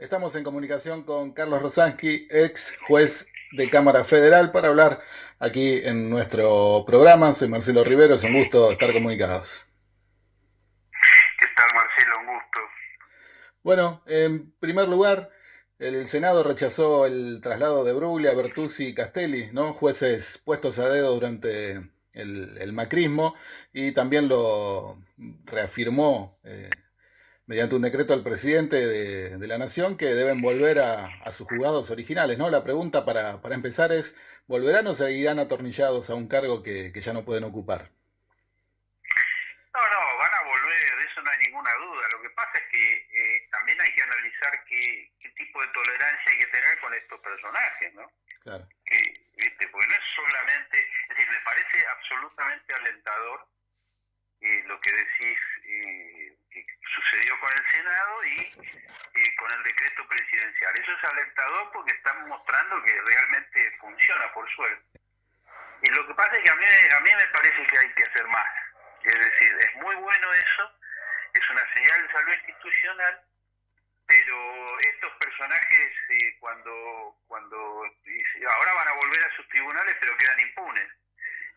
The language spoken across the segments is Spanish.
Estamos en comunicación con Carlos Rosansky, ex juez de Cámara Federal, para hablar aquí en nuestro programa. Soy Marcelo Rivero, es un gusto estar comunicados. ¿Qué tal, Marcelo? Un gusto. Bueno, en primer lugar, el Senado rechazó el traslado de Bruglia, Bertuzzi y Castelli, ¿no? Jueces puestos a dedo durante el macrismo, y también lo reafirmó mediante un decreto al presidente de la Nación, que deben volver a sus juzgados originales, ¿no? La pregunta para empezar es, ¿volverán o seguirán atornillados a un cargo que ya no pueden ocupar? No, van a volver, de eso no hay ninguna duda. Lo que pasa es que también hay que analizar qué tipo de tolerancia hay que tener con estos personajes, ¿no? Claro. ¿Viste? Porque no es solamente, es decir, me parece absolutamente alentador lo que decís que sucedió con el Senado y con el decreto presidencial. Eso es alentador porque están mostrando que realmente funciona, por suerte. Y lo que pasa es que a mí me parece que hay que hacer más. Es decir, es muy bueno eso, es una señal de salud institucional, pero estos personajes ahora van a volver a sus tribunales, pero quedan impunes.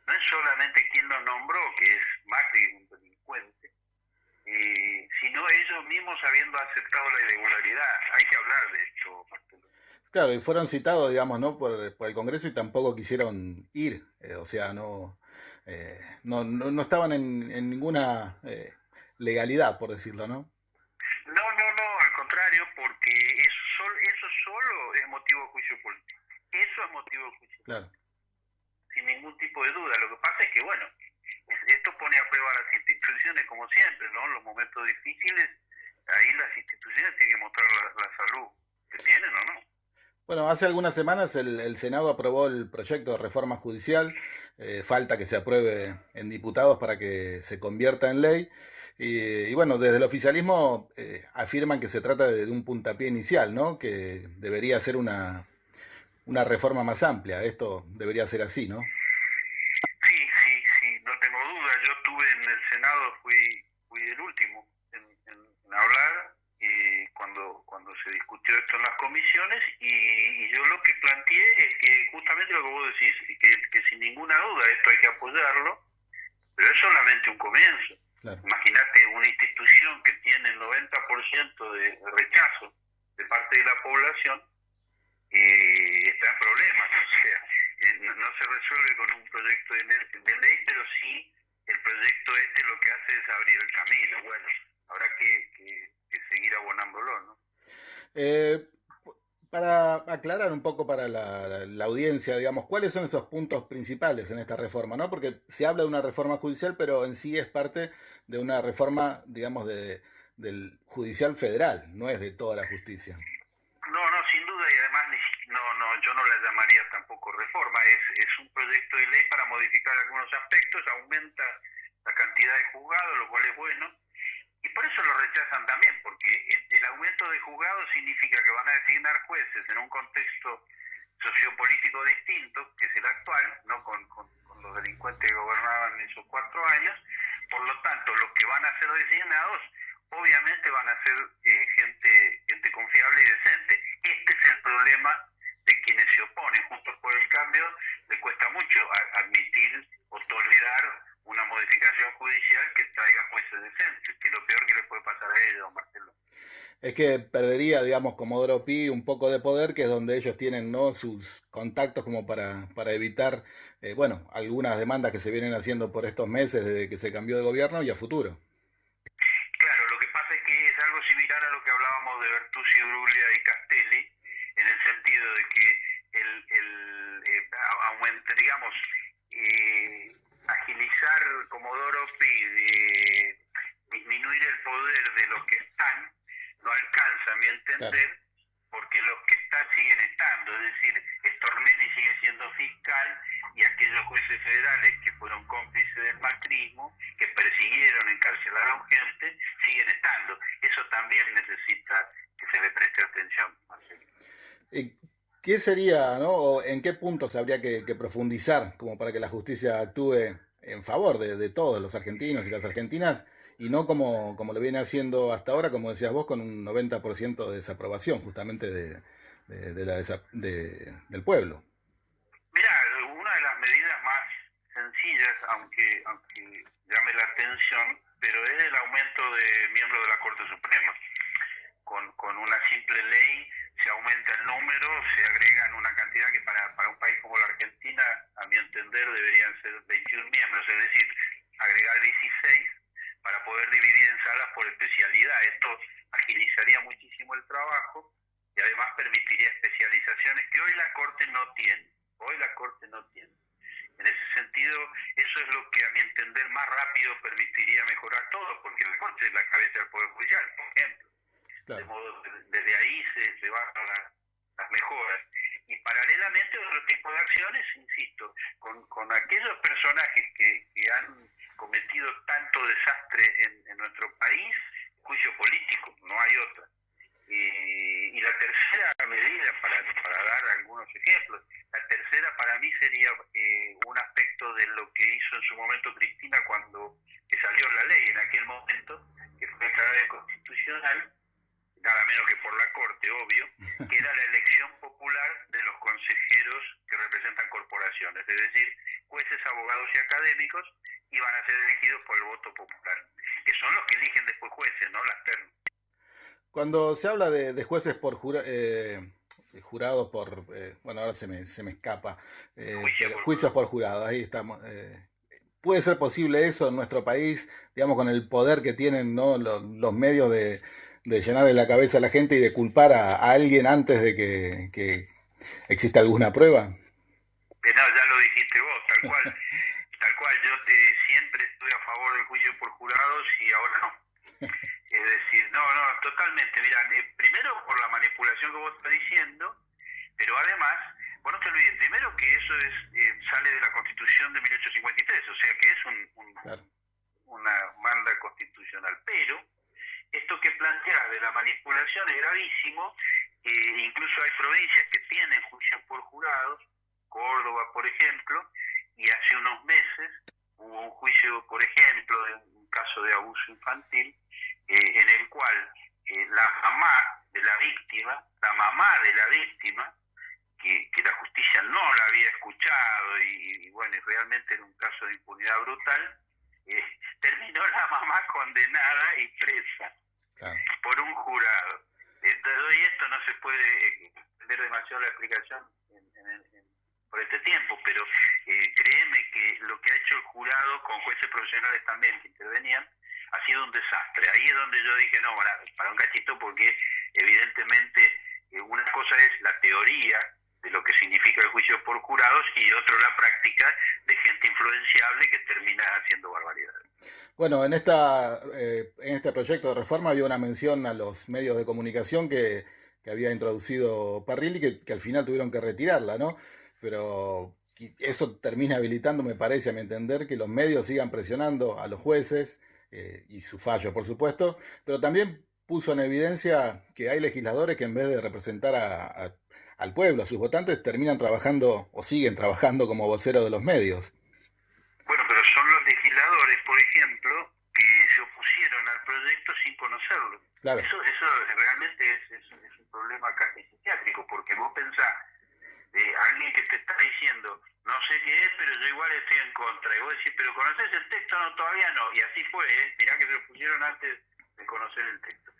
No es solamente quien los nombró, que es Macri, un delincuente, sino ellos mismos habiendo aceptado la irregularidad. Hay que hablar de esto, Marcelo. Claro, y fueron citados, digamos, ¿no? por el Congreso, y tampoco quisieron ir. O sea, no estaban en ninguna legalidad, por decirlo, ¿no? No, al contrario, porque eso solo es motivo de juicio político. Eso es motivo de juicio Claro. político, sin ningún tipo de duda. Lo que pasa es que, bueno, esto pone a prueba a las instituciones como siempre, ¿no? En los momentos difíciles, ahí las instituciones tienen que mostrar la salud que tienen o no. Bueno, hace algunas semanas el Senado aprobó el proyecto de reforma judicial. Falta que se apruebe en diputados para que se convierta en ley. Y bueno, desde el oficialismo afirman que se trata de un puntapié inicial, ¿no? Que debería ser una reforma más amplia. Esto debería ser así, ¿no? Sí, no tengo duda. Yo estuve en el Senado, fui el último en hablar cuando se discutió esto en las comisiones y yo lo que planteé es que justamente lo que vos decís, que sin ninguna duda esto hay que apoyarlo, pero es solamente un comienzo. Claro. Imagínate una institución que tiene el 90% de rechazo de parte de la población, está en problemas, o sea, no se resuelve con un proyecto de ley, pero sí el proyecto este lo que hace es abrir el camino. Bueno, habrá que seguir abonándolo, ¿no? Eh, para aclarar un poco para la audiencia, digamos, ¿cuáles son esos puntos principales en esta reforma, ¿no? Porque se habla de una reforma judicial, pero en sí es parte de una reforma, digamos, del judicial federal, no es de toda la justicia. No, sin duda, y además yo no la llamaría tampoco reforma, es un proyecto de ley para modificar algunos aspectos, aumenta la cantidad de juzgados, lo cual es bueno, y por eso lo rechazan también, porque el aumento de juzgados significa que van a designar jueces en un contexto sociopolítico distinto, que es el actual, no con los delincuentes que gobernaban esos 4 años. Por lo tanto, los que van a ser designados obviamente van a ser gente confiable y decente. Este es el problema de quienes se oponen. Juntos por el Cambio les cuesta mucho admitir o tolerar una modificación judicial que traiga jueces decentes, que es lo peor que le puede pasar a ellos, don Marcelo. Es que perdería, digamos, Comodoro Pi un poco de poder, que es donde ellos tienen, ¿no?, sus contactos como para evitar, bueno, algunas demandas que se vienen haciendo por estos meses desde que se cambió de gobierno y a futuro. Claro, lo que pasa es que es algo similar a lo que hablábamos de Bertuzzi, Bruglia y Castelli, en el sentido de que digamos, agilizar Comodoro Pi, disminuir el poder de los que están, no alcanza, a mi Claro. entender, porque los que están siguen estando, es decir, Stornelli sigue siendo fiscal y aquellos jueces federales que fueron cómplices del macrismo, que persiguieron, encarcelaron gente, siguen estando. Eso también necesita que se le preste atención, Marcelo. ¿Y qué sería, ¿no? O en qué puntos habría que profundizar como para que la justicia actúe en favor de todos los argentinos y las argentinas y no como lo viene haciendo hasta ahora, como decías vos, con un 90% de desaprobación justamente del pueblo. Mira, una de las medidas más sencillas, aunque llame la atención, pero es el aumento de miembros de la Corte Suprema. Con una simple ley se aumenta el número, se agregan una cantidad que para un país como la Argentina, a mi entender, deberían ser 21 miembros, es decir, agregar 16 para poder dividir en salas por especialidad. Esto agilizaría muchísimo el trabajo y además permitiría especializaciones que hoy la Corte no tiene. En ese sentido, eso es lo que a mi entender más rápido permitiría mejorar todo, porque la Corte es la cabeza del Poder Judicial, por ejemplo. Claro. De modo que desde ahí se bajan las mejoras. Y paralelamente otro tipo de acciones, insisto, con aquellos personajes que han cometido tanto desastre en nuestro país, juicio político, no hay otra. Y la tercera medida, para dar algunos ejemplos, la tercera para mí sería un aspecto de lo que hizo en su momento Cristina cuando que salió la ley en aquel momento, que fue declarada constitucional, nada menos que por la Corte, obvio, que era la elección popular de los consejeros que representan corporaciones, es decir, jueces, abogados y académicos iban a ser elegidos por el voto popular, que son los que eligen después jueces, no las ternas. Cuando se habla de jueces jurados por, bueno, ahora se me escapa, juicios por jurados, ahí estamos. ¿Puede ser posible eso en nuestro país, digamos, con el poder que tienen, ¿no?, los medios de llenarle la cabeza a la gente y de culpar a alguien antes de que exista alguna prueba? No, ya lo dijiste vos, tal cual. Tal cual, yo siempre estoy a favor del juicio por jurados y ahora no. Es decir, no, totalmente. Mira, primero por la manipulación que vos estás diciendo, pero además, vos no te olvides, primero que eso sale de la Constitución de 1853, o sea que es claro, una manda constitucional. Pero esto que planteas de la manipulación es gravísimo. Incluso hay provincias que tienen juicios por jurados, Córdoba, por ejemplo, y hace unos meses hubo un juicio, por ejemplo, de un caso de abuso infantil, en el cual la mamá de la víctima, que la justicia no la había escuchado y bueno, y realmente era un caso de impunidad brutal, terminó la mamá condenada y presa, claro, por un jurado. Entonces, esto no se puede extender demasiado la explicación por este tiempo, pero créeme que lo que ha hecho el jurado con jueces profesionales también que intervenían ha sido un desastre. Ahí es donde yo dije, no, para un cachito, porque evidentemente una cosa es la teoría de lo que significa el juicio por jurados y otro la práctica de gente influenciable que termina haciendo barbaridades. Bueno, en este proyecto de reforma había una mención a los medios de comunicación que había introducido Parrilli, que al final tuvieron que retirarla, ¿no? Pero eso termina habilitando, me parece, a mi entender, que los medios sigan presionando a los jueces, y su fallo, por supuesto, pero también puso en evidencia que hay legisladores que en vez de representar al pueblo, a sus votantes, terminan trabajando o siguen trabajando como voceros de los medios. Bueno, pero son los legisladores, por ejemplo, que se opusieron al proyecto sin conocerlo. Claro. Eso realmente es un problema casi psiquiátrico, porque vos pensás, alguien que te está diciendo, no sé qué es, pero yo igual estoy en contra, y vos decís, pero ¿conoces el texto? No, todavía no, y así fue, mirá que se opusieron antes de conocer el texto.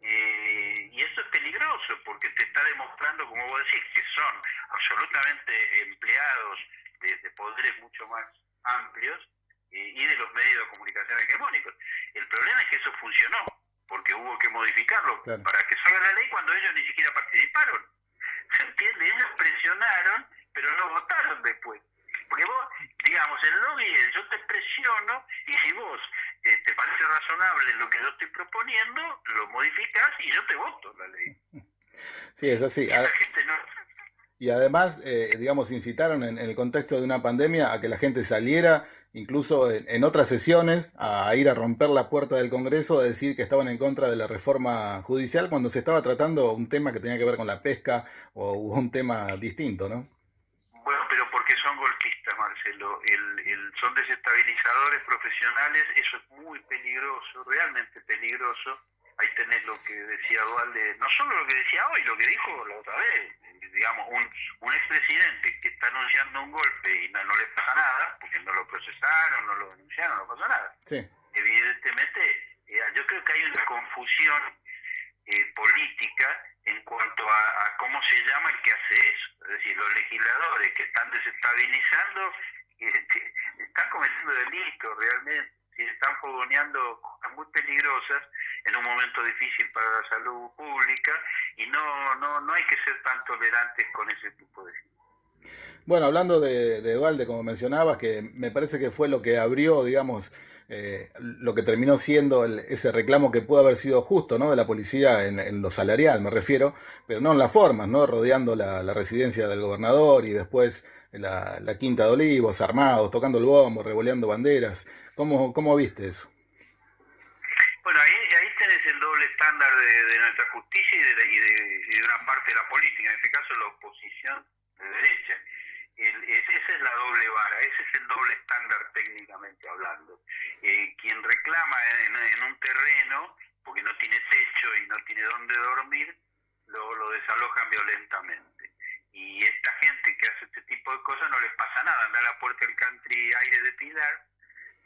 Y eso es peligroso, porque te está demostrando, como vos decís, que son absolutamente empleados de poderes mucho más amplios y de los medios de comunicación hegemónicos. El problema es que eso funcionó, porque hubo que modificarlo, claro, para que salga la ley cuando ellos ni siquiera participaron. ¿Se entiende? Ellos presionaron, pero no votaron después. Porque vos, digamos, el lobby es, yo te presiono, y si vos te parece razonable lo que yo estoy proponiendo, lo modificás y yo te voto la ley. Sí, es así. Y la gente no... Y además, digamos, incitaron en el contexto de una pandemia a que la gente saliera, incluso en otras sesiones, a ir a romper la puerta del Congreso, a decir que estaban en contra de la reforma judicial cuando se estaba tratando un tema que tenía que ver con la pesca o un tema distinto, ¿no? Bueno, pero porque son golpistas, Marcelo. son desestabilizadores profesionales, eso es muy peligroso, realmente peligroso. Ahí tenés lo que decía Dualde, no solo lo que decía hoy, lo que dijo la otra vez, digamos, un expresidente que está anunciando un golpe y no le pasa nada, porque no lo procesaron, no lo denunciaron, no pasa nada. Sí. Evidentemente, yo creo que hay una confusión política en cuanto a cómo se llama el que hace eso. Es decir, los legisladores que están desestabilizando están cometiendo delitos realmente, están fogoneando cosas muy peligrosas en un momento difícil para la salud pública y no hay que ser tan tolerantes con ese tipo de gente. Bueno, hablando de Dualde, como mencionabas, que me parece que fue lo que abrió, digamos, lo que terminó siendo ese reclamo que pudo haber sido justo, ¿no? De la policía en lo salarial, me refiero, pero no en las formas, ¿no? Rodeando la residencia del gobernador y después la Quinta de Olivos, armados, tocando el bombo, revoleando banderas. ¿Cómo viste eso? Bueno, ahí tenés el doble estándar de nuestra justicia y de una parte de la política, en este caso la oposición de derecha. Esa es la doble vara, ese es el doble estándar técnicamente hablando. Quien reclama en un terreno, porque no tiene techo y no tiene dónde dormir, lo desalojan violentamente. Y esta gente que hace este tipo de cosas no les pasa nada. Anda a la puerta del country Aire de Pilar,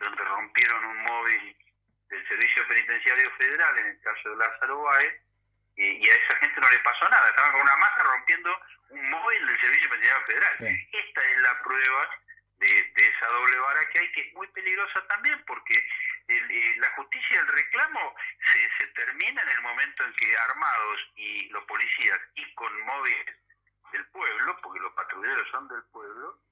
donde rompieron un móvil del Servicio Penitenciario Federal, en el caso de Lázaro Báez, y a esa gente no le pasó nada. Estaban con una masa rompiendo un móvil del Servicio Penitenciario Federal. Sí. Esta es la prueba de esa doble vara que hay, que es muy peligrosa también, porque la justicia y el reclamo se termina en el momento en que armados y los policías y con móviles del pueblo, porque los patrulleros son del pueblo,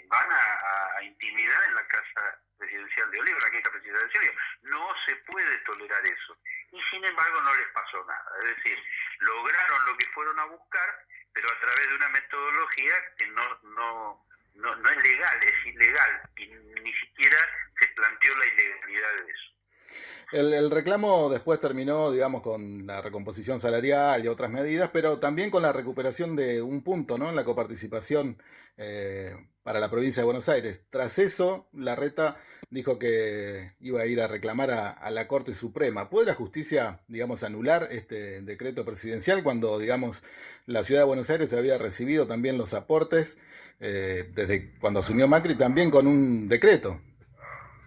van a intimidar en la casa presidencial de Oliva, la quinta presidencial de Oliva. No se puede tolerar eso. Y sin embargo no les pasó nada. Es decir, lograron lo que fueron a buscar, pero a través de una metodología que no es legal, es ilegal, y ni siquiera se planteó la ilegalidad de eso. El reclamo después terminó, digamos, con la recomposición salarial y otras medidas, pero también con la recuperación de un punto, ¿no? En la coparticipación para la provincia de Buenos Aires. Tras eso, Larreta dijo que iba a ir a reclamar a la Corte Suprema. ¿Puede la justicia, digamos, anular este decreto presidencial cuando, digamos, la ciudad de Buenos Aires había recibido también los aportes desde cuando asumió Macri, también con un decreto?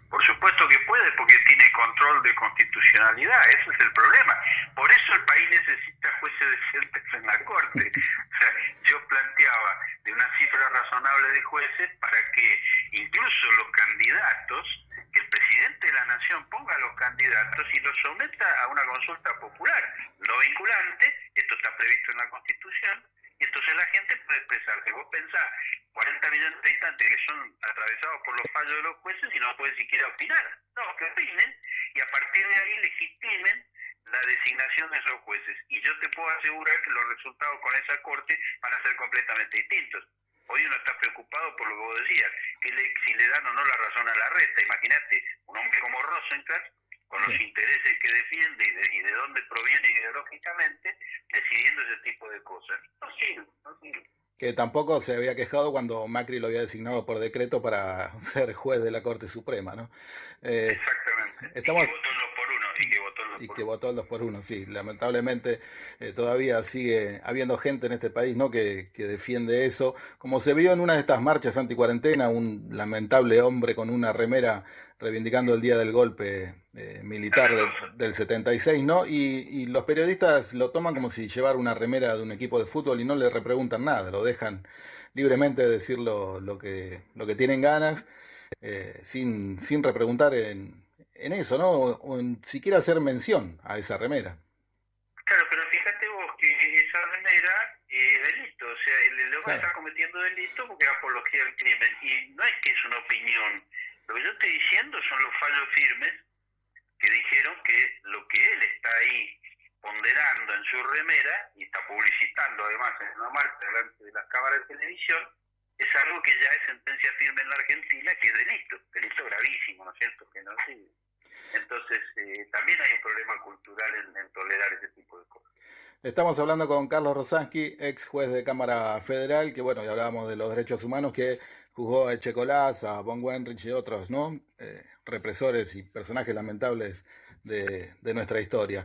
Por supuesto que puede, porque tiene control de constitucionalidad, ese es el problema. Por eso el país necesita jueces decentes en la Corte. O sea, yo planteaba de una cifra razonable de jueces para que incluso los candidatos, que el presidente de la Nación ponga a los candidatos y los someta a una consulta popular, no vinculante, esto está previsto en la Constitución, y entonces la gente puede expresarse. Vos pensás, 40 millones de habitantes que son atravesados por los fallos de los jueces y no pueden siquiera opinar. No, que opinen y a partir de ahí legitimen la designación de esos jueces. Y yo te puedo asegurar que los resultados con esa corte van a ser completamente distintos. Hoy uno está preocupado por lo que vos decías, si le dan o no la razón a Larreta. Imagínate, un hombre como Rosenkrantz, con los intereses que defiende y de dónde proviene ideológicamente, decidiendo ese tipo de cosas. No sirve. Que tampoco se había quejado cuando Macri lo había designado por decreto para ser juez de la Corte Suprema, ¿no? Exactamente. Estamos... Y que votó el 2x1, sí. Lamentablemente todavía sigue habiendo gente en este país, ¿no? que defiende eso. Como se vio en una de estas marchas anticuarentena, un lamentable hombre con una remera reivindicando el día del golpe militar del 76, ¿no? Y los periodistas lo toman como si llevara una remera de un equipo de fútbol y no le repreguntan nada, lo dejan libremente decir lo que tienen ganas, sin repreguntar en eso, ¿no? O en siquiera hacer mención a esa remera. Claro, pero fíjate vos que esa remera es delito, o sea, el hombre está cometiendo delito porque es apología del crimen, y no es que es una opinión. Lo que yo estoy diciendo son los fallos firmes que dijeron que lo que él está ahí ponderando en su remera, y está publicitando además en una marcha delante de las cámaras de televisión, es algo que ya es sentencia firme en la Argentina, que es delito gravísimo, ¿no es cierto? Que no sirve. Entonces, también hay un problema cultural en tolerar ese tipo de cosas. Estamos hablando con Carlos Rosansky, ex juez de Cámara Federal, que bueno, y hablábamos de los derechos humanos, que juzgó a Echecolás, a Von Wenrich y otros, ¿no? Represores y personajes lamentables de nuestra historia.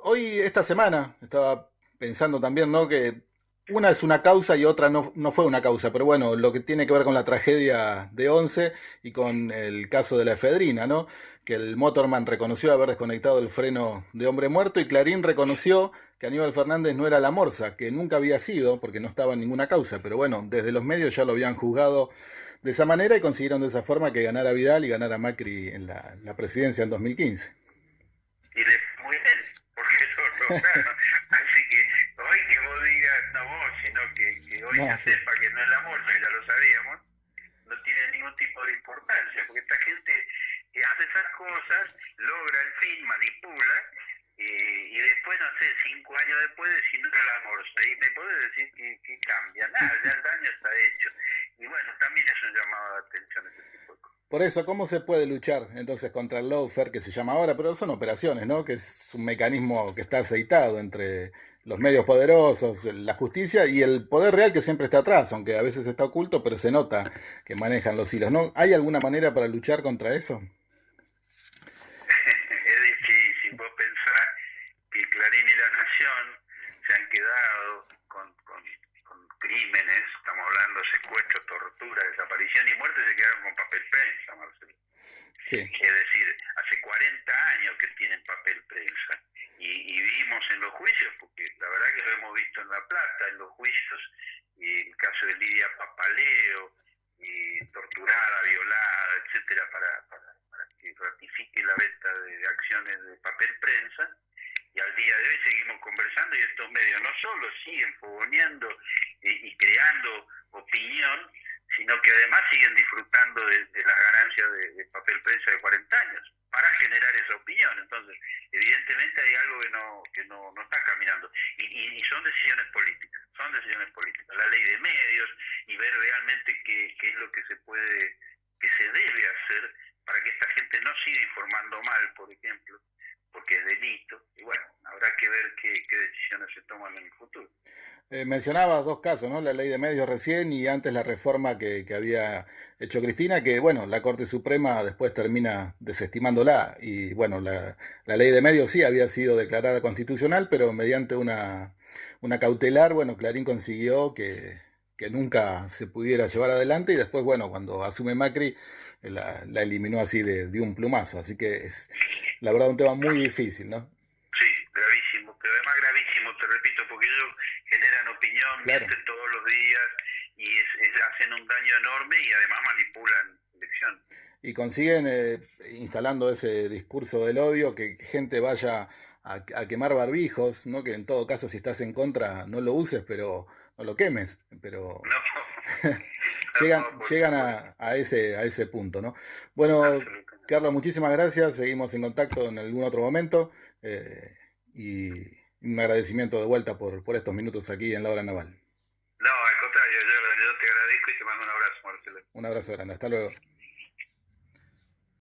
Hoy, esta semana, estaba pensando también, ¿no? Que una es una causa y otra no fue una causa, pero bueno, lo que tiene que ver con la tragedia de Once y con el caso de la efedrina, ¿no? Que el Motorman reconoció haber desconectado el freno de hombre muerto y Clarín reconoció que Aníbal Fernández no era la Morsa, que nunca había sido, porque no estaba en ninguna causa, pero bueno, desde los medios ya lo habían juzgado de esa manera y consiguieron de esa forma que ganara Vidal y ganara Macri en la presidencia en 2015. Y le fue muy bien, porque lo lograron. Así que hoy que vos digas, no vos, sino que hoy No, se sí. sepa que no es la Morsa, que ya lo sabíamos, no tiene ningún tipo de importancia, porque esta gente hace esas cosas, logra el fin, manipula, y después, no sé, 5 años después decir no era la Morsa. Y me podés decir que cambia, nada, ya el daño está hecho. Y bueno, también es un llamado de atención ese tipo de cosas. Por eso, ¿cómo se puede luchar entonces contra el lawfare que se llama ahora? Pero son operaciones, ¿no? Que es un mecanismo que está aceitado entre los medios poderosos, la justicia y el poder real que siempre está atrás, aunque a veces está oculto, pero se nota que manejan los hilos, ¿no? ¿Hay alguna manera para luchar contra eso? Es difícil, vos pensás que Clarín y La Nación se han quedado con crímenes, estamos hablando de secuestro, tortura, desaparición y muerte, se quedaron con papel prensa, Marcelo. Sí, Es decir, hace 40 años que tienen papel prensa. Y vimos en los juicios, porque la verdad que lo hemos visto en La Plata, en los juicios, y el caso de Lidia Papaleo, y torturada, violada, etcétera, para que ratifique la venta de acciones de papel prensa. Y al día de hoy seguimos conversando y estos medios no solo siguen fogoneando y creando opinión, sino que además siguen disfrutando de las ganancias de papel prensa de 40 años para generar esa opinión. Entonces, evidentemente hay algo que no está caminando. Y son decisiones políticas, La ley de medios y ver realmente qué es lo que se debe hacer para que esta gente no siga informando mal, por ejemplo, porque es delito. Y bueno, habrá que ver qué decisiones se toman en el futuro. Mencionabas dos casos, ¿no? La ley de medios recién y antes la reforma que había hecho Cristina, que bueno, la Corte Suprema después termina desestimándola. Y bueno, la ley de medios sí había sido declarada constitucional, pero mediante una cautelar, bueno, Clarín consiguió que nunca se pudiera llevar adelante y después, bueno, cuando asume Macri, la eliminó así de un plumazo. Así que es, la verdad, un tema muy difícil, ¿no? Sí, gravísimo, pero además gravísimo, te repito, porque ellos generan opinión, Claro. mienten todos los días y hacen un daño enorme y además manipulan elección. Y consiguen, instalando ese discurso del odio, que gente vaya a quemar barbijos, ¿no? Que en todo caso, si estás en contra, no lo uses, pero no lo quemes. Pero No, no, por llegan supuesto, a ese punto, ¿no? Bueno, absolutamente. Carlos, muchísimas gracias. Seguimos en contacto en algún otro momento. Y un agradecimiento de vuelta por estos minutos aquí en la hora naval. No, al contrario, yo te agradezco y te mando un abrazo, Marcelo. Un abrazo grande. Hasta luego.